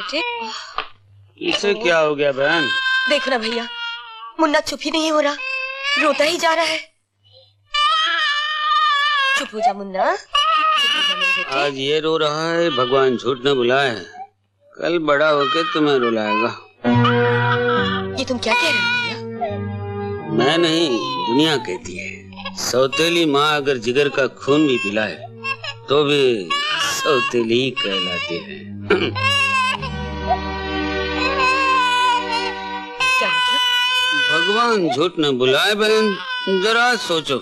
बेटे। इसे क्या हो गया बहन? देखो ना भैया, मुन्ना चुप ही नहीं हो रहा, रोता ही जा रहा है। चुप हो जा मुन्ना, चुप हो जा मेरे बेटे। आज ये रो रहा है, भगवान झूठ न बुलाए, कल बड़ा होके तुम्हें रुलाएगा। ये तुम क्या कह रहे हो भैया? मैं नहीं, दुनिया कहती है। सौतेली माँ अगर जिगर का खून भी पिलाए तो भी सौतेली ही कहलाती है। क्या मतलब? भगवान झूठ न बुलाए बहन, जरा सोचो,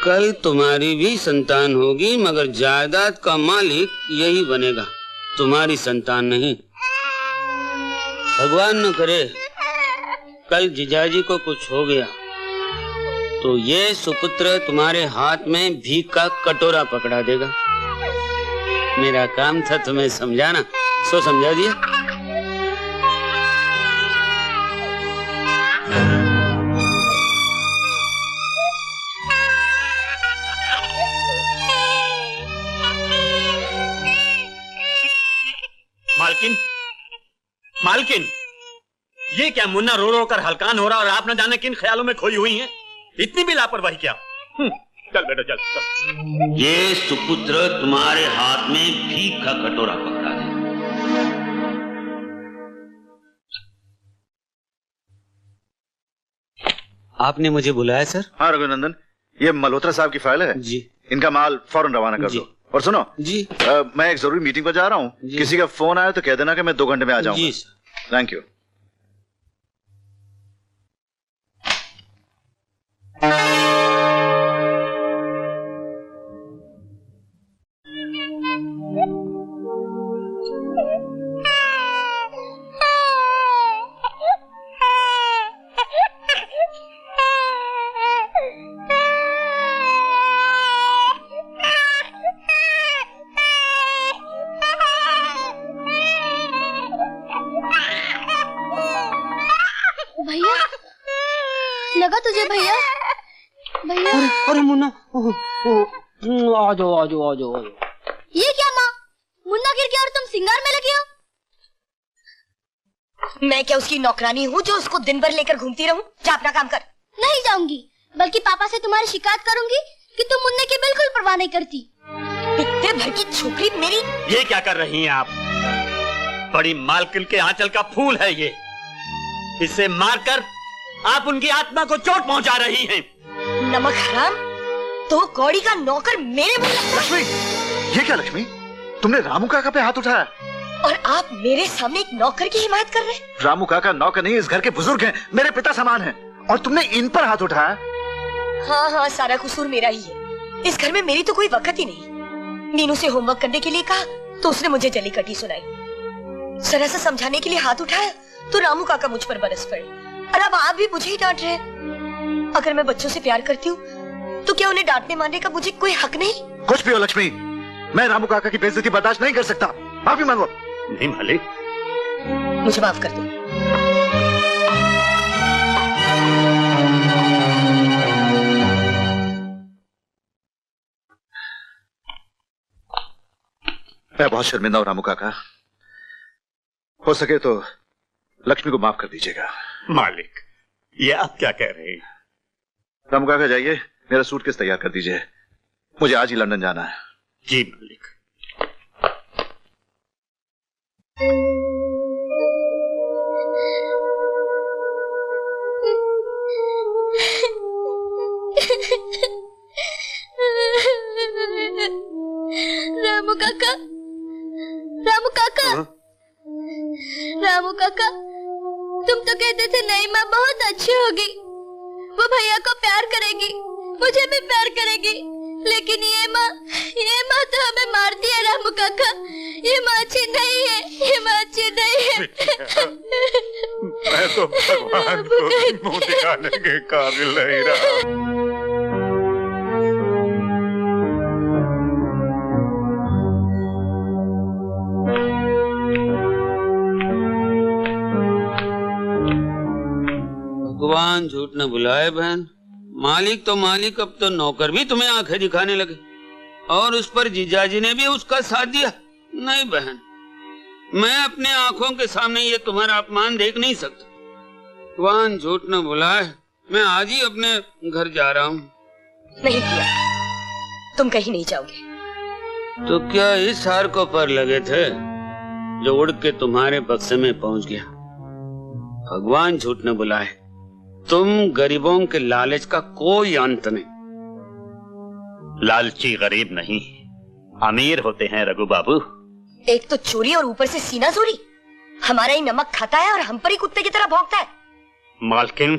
कल तुम्हारी भी संतान होगी, मगर जायदाद का मालिक यही बनेगा, तुम्हारी संतान नहीं। भगवान न करे कल जीजाजी को कुछ हो गया तो ये सुपुत्र तुम्हारे हाथ में भीख का कटोरा पकड़ा देगा। मेरा काम था तुम्हें समझाना, सो समझा दिया। मालकिन, मालकिन, ये क्या मुन्ना रो रो कर हलकान हो रहा और आप न जाने किन ख्यालों में खोई हुई हैं? इतनी भी लापरवाही क्या? चल बेटा चल, चल। ये सुपुत्र तुम्हारे हाथ में भीख का कटोरा पकड़ा दे। आपने मुझे बुलाया सर? हाँ रघुनंदन, ये मल्होत्रा साहब की फाइल है जी। इनका माल फौरन रवाना कर दो। और सुनो जी, मैं एक जरूरी मीटिंग पर जा रहा हूँ, किसी का फोन आया तो कह देना कि मैं 2 घंटे में आ जाऊंगा। Thank you. लगा तुझे भैया? भैया अरे मुन्ना, आ जाओ आ जाओ आ जाओ। ये क्या माँ, मुन्ना गिर गया और तुम सिंगार में लगे हो? मैं क्या उसकी नौकरानी हूँ जो उसको दिन भर लेकर घूमती रहूं? जा अपना काम कर। नहीं जाऊंगी, बल्कि पापा से तुम्हारी शिकायत करूंगी कि तुम मुन्ने की बिल्कुल परवाह नहीं करती। पित्ते भर की छोकरी मेरी। ये क्या कर रही हैं आप? बड़ी मालकिन के आंचल का फूल है ये, इसे मारकर आप उनकी आत्मा को चोट पहुंचा रही हैं। नमक हराम, तो कौड़ी का नौकर मेरे मुंह लगता है। लक्ष्मी, ये क्या लक्ष्मी, तुमने रामू काका पे हाथ उठाया और आप मेरे सामने एक नौकर की हिमायत कर रहे हैं? रामू काका नौकर नहीं, इस घर के बुजुर्ग हैं, मेरे पिता समान हैं, और तुमने इन पर हाथ उठाया। हाँ हाँ, सारा कसूर मेरा ही है। इस घर में मेरी तो कोई वक्त ही नहीं। मीनू से होमवर्क करने के लिए कहा तो उसने मुझे जली कटी सुनाई, जरा सा समझाने के लिए हाथ उठाया तो रामू काका मुझ पर बरस पड़े, और अब आप भी मुझे ही डांट रहे हैं। अगर मैं बच्चों से प्यार करती हूँ तो क्या उन्हें डांटने मारने का मुझे कोई हक नहीं? कुछ भी हो लक्ष्मी, मैं रामू काका की बेइज्जती बर्दाश्त नहीं कर सकता। माफी मांगो। नहीं मालिक, मुझे माफ कर दो। मैं बहुत शर्मिंदा हूँ रामू काका, हो सके तो लक्ष्मी को माफ कर दीजिएगा। मालिक, ये आप क्या कह रहे हैं? रामू काका जाइए, मेरा सूटकेस तैयार कर दीजिए, मुझे आज ही लंदन जाना है। जी मालिक। रामू काका, रामू काका, रामू काका, तुम तो कहते थे नई माँ बहुत अच्छी होगी, वो भैया को प्यार करेगी, मुझे भी प्यार करेगी, लेकिन ये माँ तो हमें मारती है। रामू काका, ये माँ अच्छी नहीं है, ये माँ अच्छी नहीं है। मैं तो भगवान को मुंह दिखाने के काबिल नहीं रहा। भगवान झूठ न बुलाए बहन, मालिक तो मालिक, अब तो नौकर भी तुम्हें आंखें दिखाने लगे, और उस पर जीजाजी ने भी उसका साथ दिया। नहीं बहन, मैं अपने आंखों के सामने ये तुम्हारा अपमान देख नहीं सकता। भगवान झूठ न बुलाए, मैं आज ही अपने घर जा रहा हूँ। नहीं किया, तुम कहीं नहीं जाओगे। तो क्या इस हार को पर लगे थे जो उड़ के तुम्हारे बक्से में पहुंच गया? भगवान झूठ न बुलाए, तुम गरीबों के लालच का कोई अंत नहीं। लालची गरीब नहीं, अमीर होते हैं रघु बाबू। एक तो चोरी और ऊपर से सीना चोरी। हमारा ही नमक खाता है और हम पर ही कुत्ते की तरह भौंकता है। मालकिन,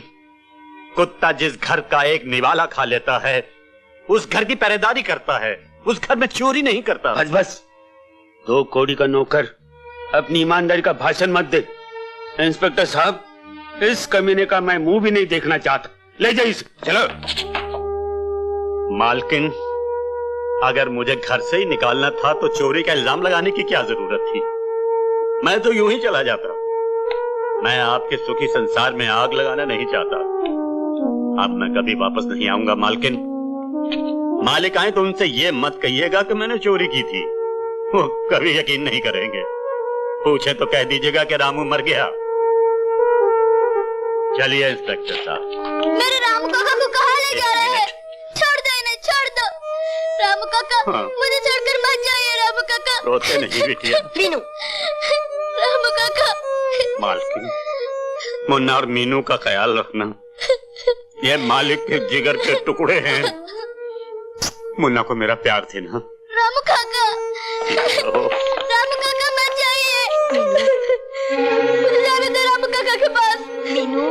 कुत्ता जिस घर का एक निवाला खा लेता है उस घर की पहरेदारी करता है, उस घर में चोरी नहीं करता। बस बस, 2 कौड़ी का नौकर अपनी ईमानदारी का भाषण मत दे। इंस्पेक्टर साहब, इस कमीने का मैं मुंह भी नहीं देखना चाहता। ले जाइए इसे, चलो। मालकिन, अगर मुझे घर से ही निकालना था तो चोरी का इल्जाम लगाने की क्या जरूरत थी? मैं तो यूं ही चला जाता। मैं आपके सुखी संसार में आग लगाना नहीं चाहता। अब मैं कभी वापस नहीं आऊंगा मालकिन। मालिक आए तो उनसे ये मत कहिएगा कि मैंने चोरी की थी, वो कभी यकीन नहीं करेंगे। पूछे तो कह दीजिएगा कि रामू मर गया। चलिए इंस्पेक्टर साहब। मेरे रामू काका को कहाँ ले जा रहे हैं? छोड़ दो इन्हें, छोड़ दो। रामू काका, मुझे छोड़कर मत जाइए। रामू काका, रोते नहीं बिटिया। मीनू, रामू काका। मालकिन, मुन्ना और मीनू का ख्याल रखना। ये मालिक के जिगर के टुकड़े हैं। मुन्ना को मेरा प्यार थे ना। रामू काका, रामू काका मत जाइए। मुझे जाने दो रामू काका के पास। मीनू,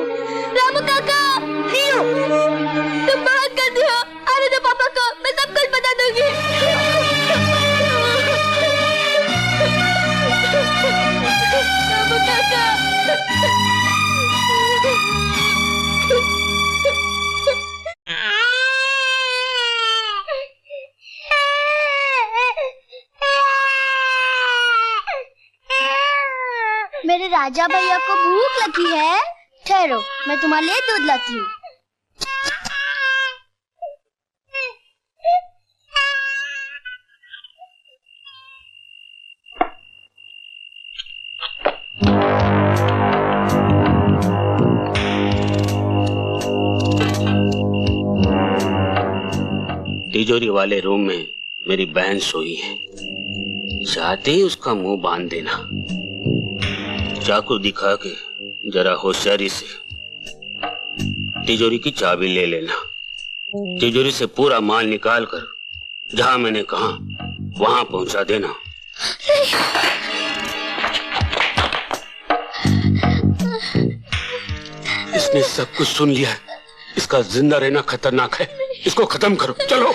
रामू काका। मीनू, तुम बहुत गंदे हो। आने दो पापा को, मैं सब कुछ बता दूंगी। रामू काका। मेरे राजा भैया को भूख लगी है। ठहरो, मैं तुम्हारे लिए दूध लाती हूँ। तिजोरी वाले रूम में मेरी बहन सोई है। चाहते ही उसका मुंह बांध देना। चाकू दिखा के जरा होशियारी से तिजोरी की चाबी ले लेना। तिजोरी से पूरा माल निकाल कर जहां मैंने कहा वहां पहुंचा देना। इसने सब कुछ सुन लिया है। इसका जिंदा रहना खतरनाक है। इसको खत्म करो, चलो।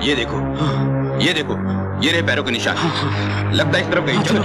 ये देखो, ये देखो, ये रहे पैरों के निशान। लगता है इस तरफ गई। चलो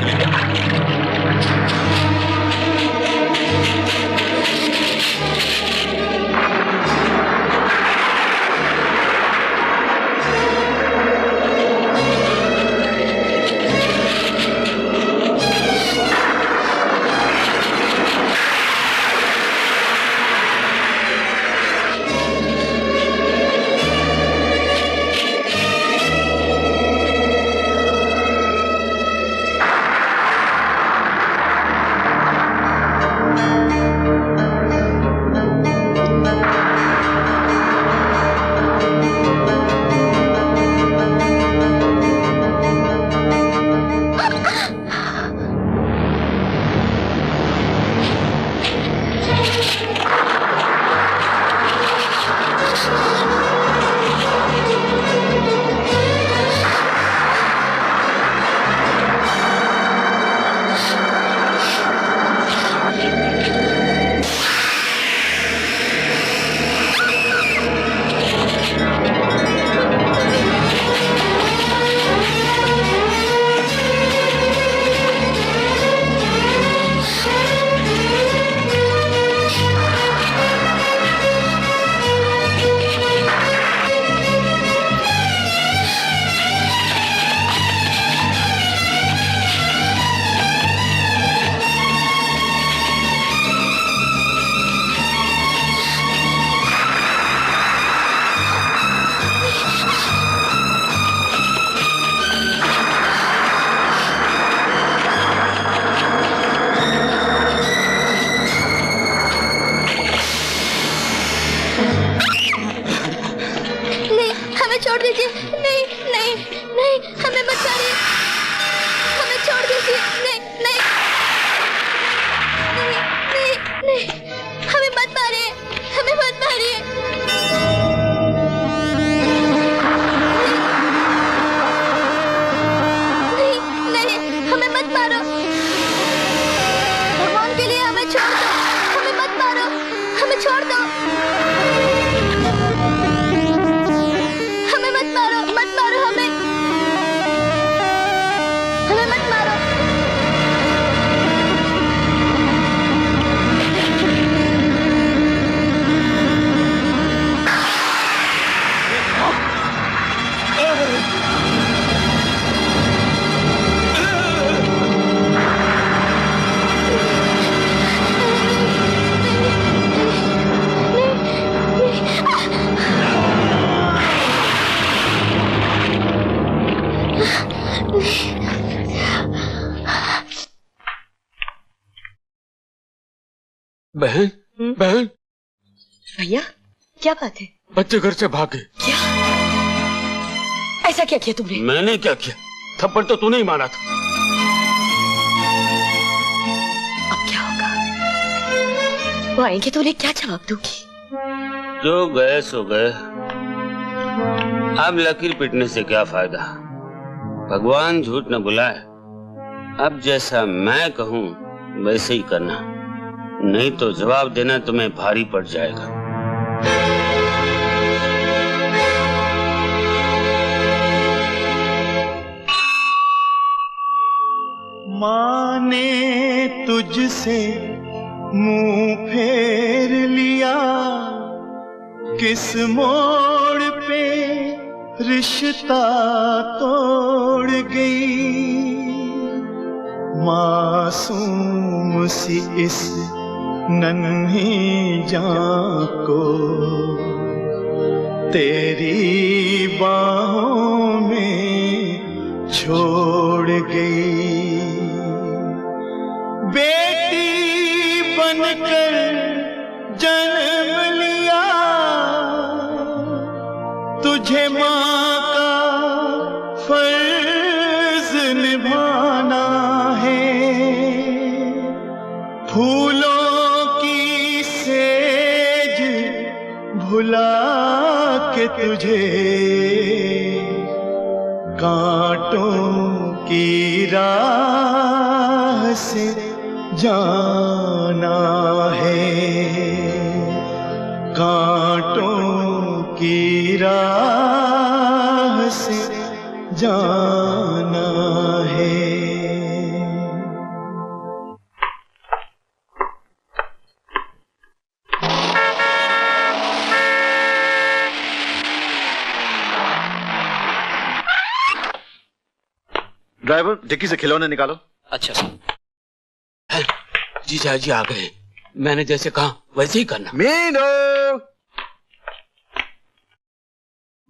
हमें मत मारो। बहन, बहन। भैया, क्या बात है? बच्चे घर से भागे। क्या? ऐसा क्या किया तुमने? मैंने क्या किया? थप्पड़ तो तूने ही मारा था। अब क्या होगा? वो आएंगे तो उन्हें क्या जवाब दूंगी? जो गए सो गए। अब लकीर पीटने से क्या फायदा? भगवान झूठ न बुलाए। अब जैसा मैं कहूँ वैसे ही करना, नहीं तो जवाब देना तुम्हें भारी पड़ जाएगा। माँ ने तुझसे मुंह फेर लिया, किस मोड़ पे रिश्ता तोड़ गई। मासूम सी इस नन्ही जान को तेरी बाहों में छोड़ गई। बेटी बनकर जन्म लिया, तुझे माँ का फर्ज निभाना है। फूलों की सेज भुला के तुझे कांटों की राह से जाना है। कांटों की राह से जाना है। ड्राइवर, डिक्की से खिलौने निकालो। अच्छा सर। जीजा जी आ गए। मैंने जैसे कहा वैसे ही करना। मीनू,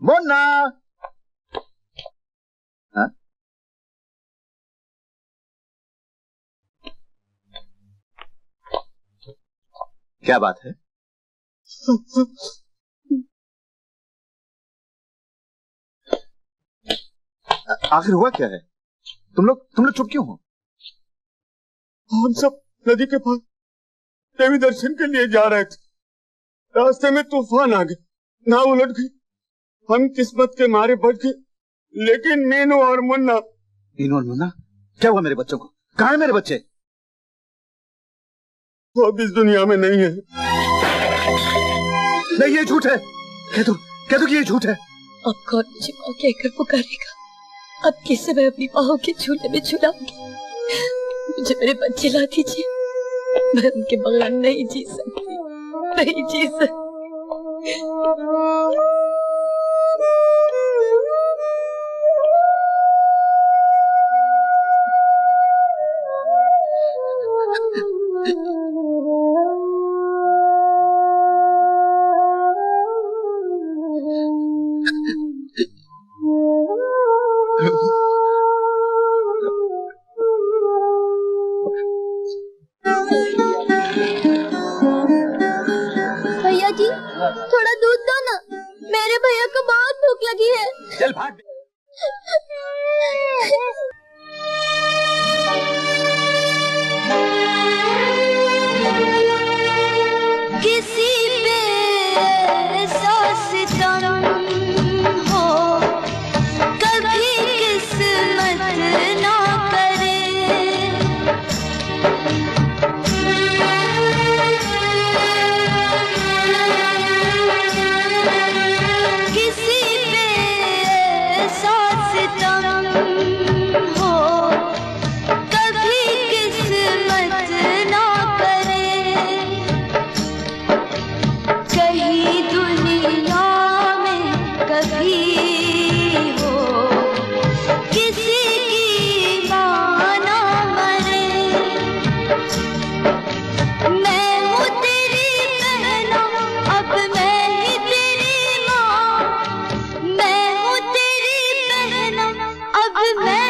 मुन्ना। हाँ? क्या बात है? आखिर हुआ क्या है? तुम लोग चुप क्यों हो? हम सब नदी के पास देवी दर्शन के लिए जा रहे थे। रास्ते में तूफान आ गए, नाव उलट गई। हम किस्मत के मारे बच गए, लेकिन मीनू और मुन्ना। क्या हुआ मेरे बच्चों को? कहाँ है मेरे बच्चे? वो अब इस दुनिया में नहीं है। नहीं, ये झूठ है। कह दो कि ये झूठ है। अब कौन मुझे माँ कहकर पुकारेगा? अब किससे मैं अपनी बाहों के झूले में झूलाऊंगी? मुझे मेरे बच्चे ला दीजिए। मैं उनके बगैर नहीं जी सकती, नहीं जी सकती। भैया जी, थोड़ा दूध दो ना, मेरे भैया को बहुत भूख लगी है। चल भाग। किसी पे ऐसा सितम हो, कभी किस्मत ना करे। किसी पे ऐसा सितम अब मैं